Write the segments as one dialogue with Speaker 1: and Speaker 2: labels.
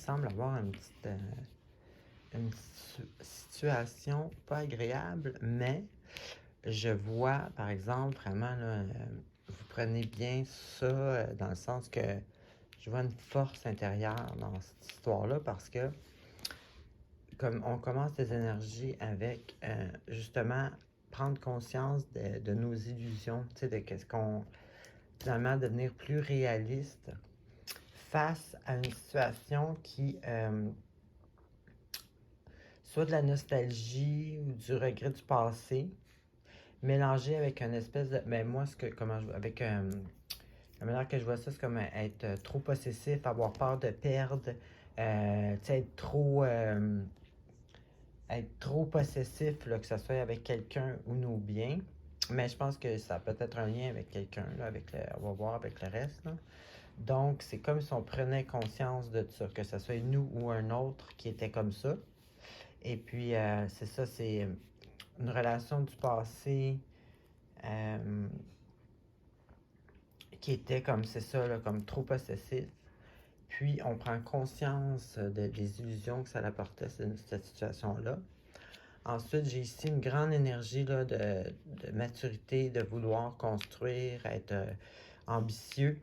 Speaker 1: semble avoir une situation pas agréable, mais je vois, par exemple, vraiment, là, vous prenez bien ça dans le sens que je vois une force intérieure dans cette histoire-là parce que, comme on commence les énergies avec, justement, prendre conscience de nos illusions, tu sais, de qu'est-ce qu'on, finalement, devenir plus réaliste face à une situation qui, soit de la nostalgie ou du regret du passé, mélangé avec une espèce de. Mais moi, comment avec la manière que je vois ça, c'est comme être trop possessif, avoir peur de perdre, tu sais, être trop possessif, là, que ce soit avec quelqu'un ou nos biens. Mais je pense que ça a peut-être un lien avec quelqu'un, là, on va voir avec le reste, là. Donc, c'est comme si on prenait conscience de ça, que ce soit nous ou un autre qui était comme ça. Et puis, c'est ça, c'est une relation du passé euh, qui était comme, c'est ça, là, comme trop possessif. Puis, on prend conscience des illusions que ça apportait, cette situation-là. Ensuite, j'ai ici une grande énergie là, de maturité, de vouloir construire, être ambitieux,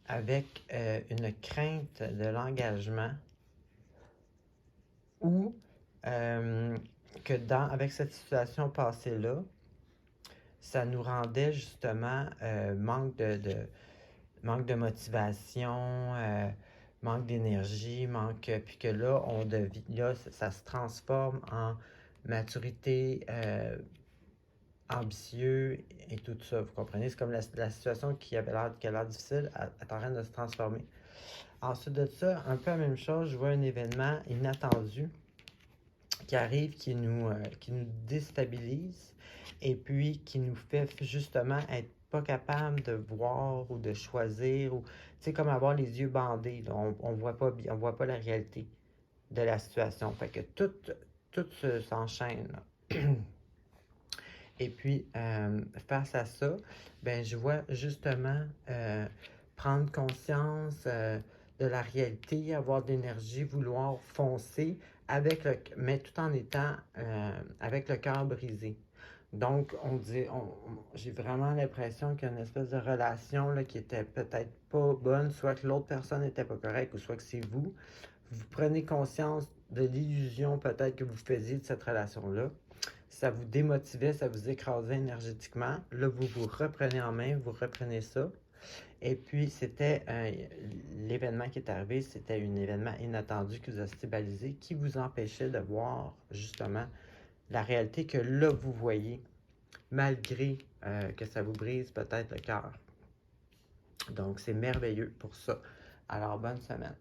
Speaker 1: avec une crainte de l'engagement ou que avec cette situation passée-là, ça nous rendait justement manque de motivation, manque d'énergie, puis que là, là, ça se transforme en maturité, ambitieux et tout ça, vous comprenez? C'est comme la situation qui a l'air difficile, elle est en train de se transformer. Ensuite de ça, un peu la même chose, je vois un événement inattendu qui arrive, qui nous déstabilise et puis qui nous fait justement être pas capable de voir ou de choisir, ou tu sais, comme avoir les yeux bandés, là, on voit pas la réalité de la situation. Fait que tout s'enchaîne. Et puis, face à ça, ben, je vois justement prendre conscience de la réalité, avoir de l'énergie, vouloir foncer, mais tout en étant avec le cœur brisé. Donc, j'ai vraiment l'impression qu'il y a une espèce de relation là, qui était peut-être pas bonne, soit que l'autre personne n'était pas correcte, ou soit que c'est vous. Vous prenez conscience de l'illusion peut-être que vous faisiez de cette relation-là. Ça vous démotivait, ça vous écrasait énergétiquement. Là, vous vous reprenez en main, vous reprenez ça. Et puis, l'événement qui est arrivé, c'était un événement inattendu qui vous a stabilisé, qui vous empêchait de voir justement la réalité que là, vous voyez, malgré que ça vous brise peut-être le cœur. Donc, c'est merveilleux pour ça. Alors, bonne semaine.